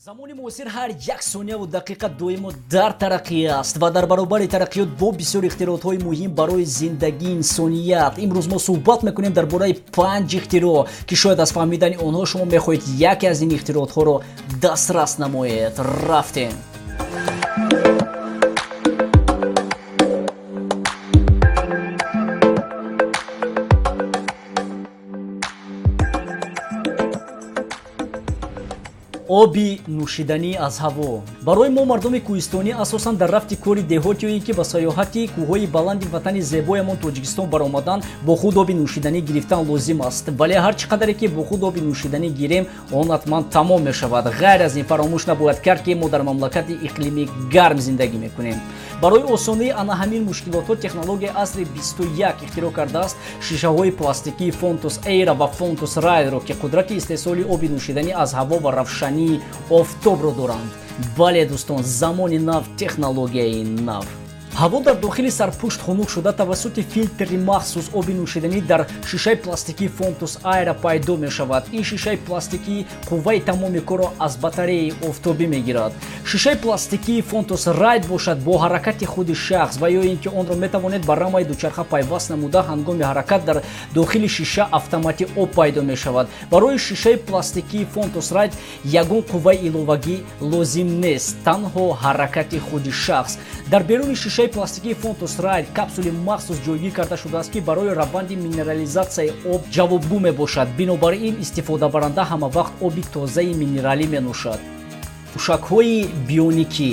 замони муосир ҳар як сонияу дақиқа доимо дар тараққӣ аст ва дар баробари тараққиёт бо бисёр ихтироъотҳои муҳим барои зиндагии инсоният. имрӯз мо суҳбат мекунем дар бораи 5 ихтироъ ки шояд аз фаҳмидани онҳо шумо мехоҳед яке аз ин ихтироъотҳоро дастрас намоед. рафтем. оби нӯшиданӣ аз ҳаво. барои мо мардуми кӯҳистонӣ асосан дар рафти кори деҳот ё ин ки ба саёҳати кӯҳҳои баланди ватани зебоямон тоҷикистон баромадан бо худ оби нӯшиданӣ гирифтан лозим аст, вале ҳар чӣ қадаре ки бо худ оби нӯшиданӣ гирем он ҳатман тамом мешавад. ғайр аз ин фаромӯш набояд кард ки мо дар мамлакати иқлими гарм зиндагӣ мекунем. барои осонии ана ҳамин мушкилотҳо технологияи асри 21 ихтироъ кардааст шишаҳои пластикии Fontus Air ва Fontus Rideро ки қудрати истеҳсоли оби нӯшиданӣ аз ҳаво ва равшании офтобро доранд. бале дӯстон, замони нав, технологияи нав. ҳаво дар дохили сарпушт хунук шуда тавассути филтри махсус оби нӯшиданӣ дар шишаи пластикии Fontus Air пайдо мешавад. ин шишаи пластикӣ қувваи тамоми корро аз батареяи офтобӣ мегирад. шишаи пластикии Fontus Ride бошад бо ҳаракати худи шахс ва ё ин ки онро метавонед ба рамаи дучарха пайваст намуда ҳангоми ҳаракат дар дохили шиша автоматӣ об пайдо мешавад. барои шишаи пластикии Fontus Ride ягон қувваи иловагӣ лозим нест, танҳо ҳаракати худи шахс. дар беруни шишаи пластикии Fontus Ride капсули махсус ҷойгир карда шудааст ки барои раванди минерализатсияи об ҷавобгӯ мебошад. бинобар ин истифодабаранда ҳамавақт оби тозаи минералӣ менӯшад. тушакҳои бионикӣ.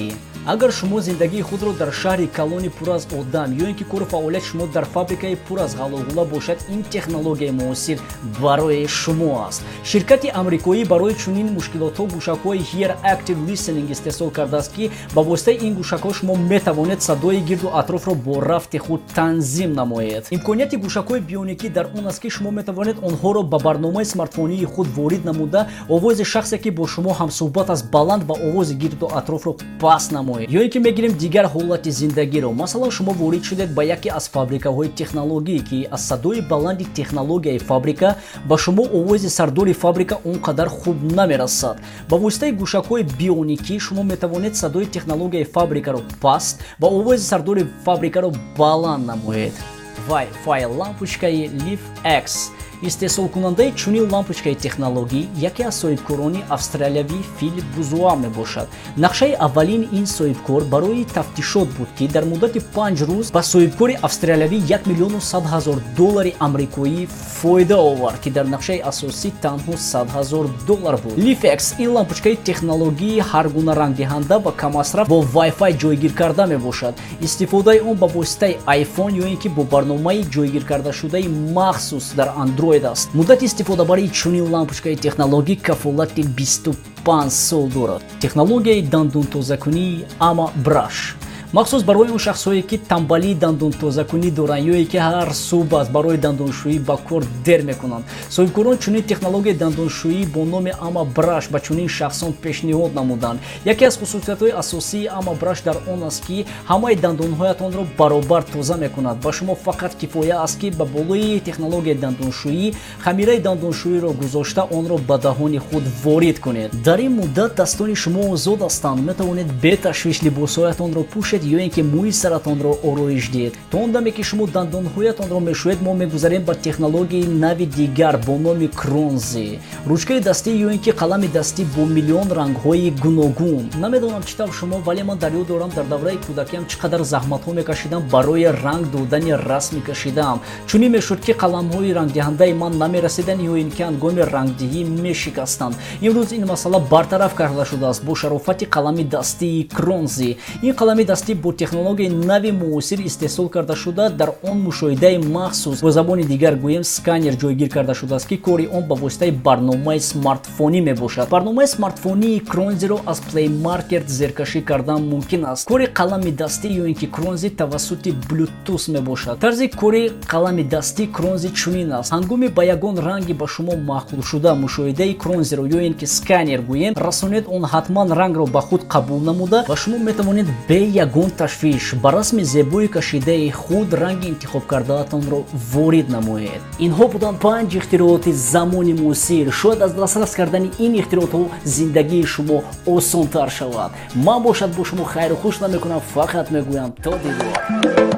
агар шумо зиндагии худро дар шаҳри калони пур аз одам ё ин ки кору фаъолияти шумо дар фабрикаи пур аз ғаллоғула бошад, ин технологияи муосир барои шумо аст. ширкати амрикоӣ барои чунин мушкилотҳо гӯшакҳои Hear Active Listening истеҳсол кардааст ки ба воситаи ин гӯшакҳо шумо метавонед садои гирду атрофро бо рафти худ танзим намоед. имконияти гӯшакҳои бионикӣ дар он аст ки шумо метавонед онҳоро ба барномаи смартфонии худ ворид намуда овози шахсе ки бо шумо ҳамсӯҳбат аст баланд ва овози гирду атрофро паст намоед. ё ин ки мегирем дигар ҳолати зиндагиро. масалан шумо ворид шудед ба яке аз фабрикаҳои технологӣ ки аз садои баланди технологияи фабрика ба шумо овози сардори фабрика он қадар хуб намерасад. ба воситаи гӯшакҳои бионикӣ шумо метавонед садои технологияи фабрикаро паст ва овози сардори фабрикаро баланд намоед. Wi-Fi лампочкаи Leaf X. истеҳсолкунандаи чунин лампочкаи технологӣ яке аз соҳибкорони австралиявӣ Филип Бузуа мебошад. нақшаи аввалин ин соҳибкор барои тафтишот буд ки дар муддати 5 рӯз ба соҳибкори австралиявӣ $1 100,000 амрикоӣ фоида овард ки дар нақшаи асосӣ танҳо $100,000 буд. LeafX ин лампочкаи технологии ҳаргуна рангдиҳанда ва камасраф бо Wi-Fi ҷойгир карда мебошад. истифодаи он ба воситаи iPhone ё ин ки бо барномаи ҷойгиркардашудаи махсус дар Android аст. муддати истифода барои чунин лампочкаи технологӣ кафолати 25 сол дорад. технологияи дандонтозакунии Ama Brush. махсус барои он шахсҳое ки тамбалии дандонтозакунӣ доранд ё ин ки ҳар субҳ аз барои дандоншӯӣ ба кор дер мекунанд. соҳибкорон чунин технологияи дандоншӯӣ бо номи Ama Brush ба чунин шахсон пешниҳод намуданд. яке аз хусусиятҳои асосии Ama Brush дар он аст ки ҳамаи дандонҳоятонро баробар тоза мекунад. ба шумо фақат кифоя аст ки ба болои технологияи дандоншӯӣ хамираи дандоншӯӣро гузошта онро ба даҳони худ ворид кунед. дар ин муддат дастони шумо озод ҳастанд. метавонед беташвиш либосҳоятонро пӯшед ё ин ки мӯи саратонро ороиш диҳед. то он даме ки шумо дандонҳоятонро мешӯед, мо мегузарем ба технологияи нави дигар бо номи Кронзи. ручкаи дастӣ ё ин ки қалами дастӣ бо миллион рангҳои гуногун. намедонам чӣ тавр шумо, вале ман дар ёд дорам дар давраи кӯдакиам чӣ қадар заҳматҳо мекашидам барои ранг додани расмӣ кашидам. чунин мешуд ки қаламҳои рангдиҳандаи ман намерасиданд ё ин ки ҳангоми рангдиҳӣ мешикастанд. имрӯз ин масъала бартараф карда шудааст бо шарофати қалами дастии Кронзи. ин қалами дастӣ бо технологияи нави муосир истеҳсол карда шуда дар он мушоҳидаи махсус бо забони дигар гӯем сканер ҷойгир карда шудааст ки кори он ба воситаи барномаи смартфонӣ мебошад. барномаи смартфонии Кронзиро аз Play Market зеркашӣ кардан мумкин аст. кори қалами дастӣ ё ин ки Кронзи тавассути Bluetooth мебошад. тарзи кори қалами дастӣ Кронзи чунин аст. ҳангоми ба ягон ранги ба шумо маъқулшуда мушоҳидаи Кронзиро ё ин ки сканер гӯем расонед, он ҳатман рангро ба худ қабул намуда ва шумо метавонед бе ягон бегун ташвиш ба расми зебои кашидаи худ ранги интихоб кардаатонро ворид намоед. Инҳо буданд 5 ихтироъоти замони муосир. Шояд аз дастрас кардани ин ихтироъотҳо зиндагии шумо осонтар шавад. ман бошад бо шумо хайру хуш намекунам, фақат мегӯям то дидор.